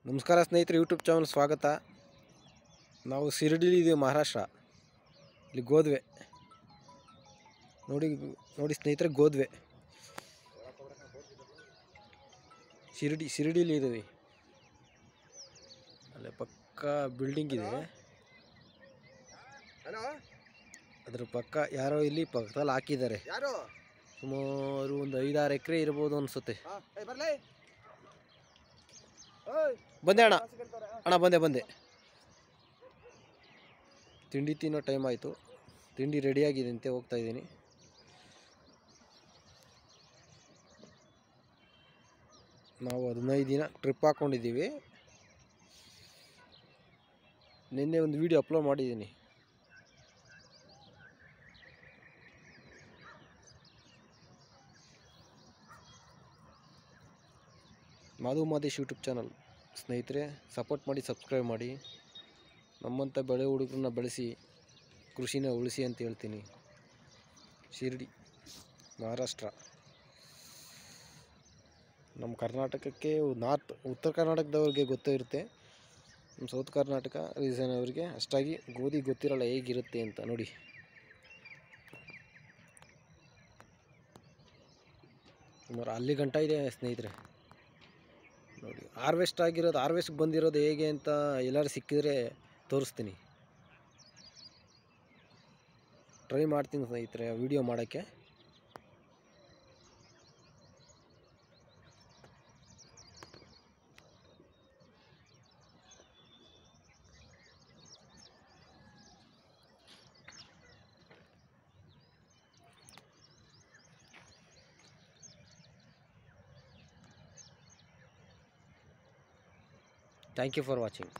ನಮಸ್ಕಾರ ಸ್ನೇಹಿತರೆ, YouTube channel ಸ್ವಾಗತ. ನಾವು ಶಿರಡಿಲಿ ಇದೀವಿ, ಮಹಾರಾಷ್ಟ್ರ. ಇಲ್ಲಿ ಗೋದ್ವೆ ನೋಡಿ ನೋಡಿ ಸ್ನೇಹಿತರೆ, ಗೋದ್ವೆ ಶಿರಡಿಲಿ ಇದ್ದೀವಿ. ಅಲ್ಲೇ ಪಕ್ಕ ಬಿಲ್ಡಿಂಗ್ ಇದೆ, ಅದ್ರ ಪಕ್ಕ ಯಾರೋ ಇಲ್ಲಿ ಪಕ್ಕದಲ್ಲಿ ಹಾಕಿದ್ದಾರೆ. ಸುಮಾರು ಒಂದು 5-6 ಎಕರೆ ಇರ್ಬೋದು ಅನಿಸುತ್ತೆ. ಬಂದೆ ಅಣ್ಣ, ಬಂದೆ. ತಿಂಡಿ ತಿನ್ನೋ ಟೈಮ್ ಆಯಿತು. ತಿಂಡಿ ರೆಡಿಯಾಗಿದೆ ಅಂತೆ, ಹೋಗ್ತಾ ಇದ್ದೀನಿ. ನಾವು 15 ದಿನ ಟ್ರಿಪ್ ಹಾಕ್ಕೊಂಡಿದ್ದೀವಿ. ನಿನ್ನೆ ಒಂದು ವಿಡಿಯೋ ಅಪ್ಲೋಡ್ ಮಾಡಿದ್ದೀನಿ. ಮಾಧು ಮಾದೇಶ್ ಯೂಟ್ಯೂಬ್ ಚಾನಲ್ ಸ್ನೇಹಿತರೆ, ಸಪೋರ್ಟ್ ಮಾಡಿ, ಸಬ್ಸ್ಕ್ರೈಬ್ ಮಾಡಿ. ನಮ್ಮಂಥ ಬೆಳೆ ಹುಡುಗರನ್ನ ಬೆಳೆಸಿ ಕೃಷಿನ ಉಳಿಸಿ ಅಂತ ಹೇಳ್ತೀನಿ. ಶಿರಡಿ, ಮಹಾರಾಷ್ಟ್ರ. ನಮ್ಮ ಕರ್ನಾಟಕಕ್ಕೆ ಉತ್ತರ ಕರ್ನಾಟಕದವ್ರಿಗೆ ಗೊತ್ತೇ ಇರುತ್ತೆ. ನಮ್ಮ ಸೌತ್ ಕರ್ನಾಟಕ ರೀಸನ್ ಅವರಿಗೆ ಅಷ್ಟಾಗಿ ಗೋಧಿ ಗೊತ್ತಿರಲ್ಲ ಹೇಗಿರುತ್ತೆ ಅಂತ. ನೋಡಿ, ಸುಮಾರು ಅಲ್ಲಿ ಗಂಟ ಇದೆ ಸ್ನೇಹಿತರೆ. ನೋಡಿ, ಹಾರ್ವೆಸ್ಟ್ಗೆ ಬಂದಿರೋದು ಹೇಗೆ ಅಂತ ಎಲ್ಲರೂ ಸಿಕ್ಕಿದ್ರೆ ತೋರಿಸ್ತೀನಿ. ಟ್ರೈ ಮಾಡ್ತೀನಿ ಸ್ನೇಹಿತರೆ ವಿಡಿಯೋ ಮಾಡೋಕ್ಕೆ. Thank you for watching.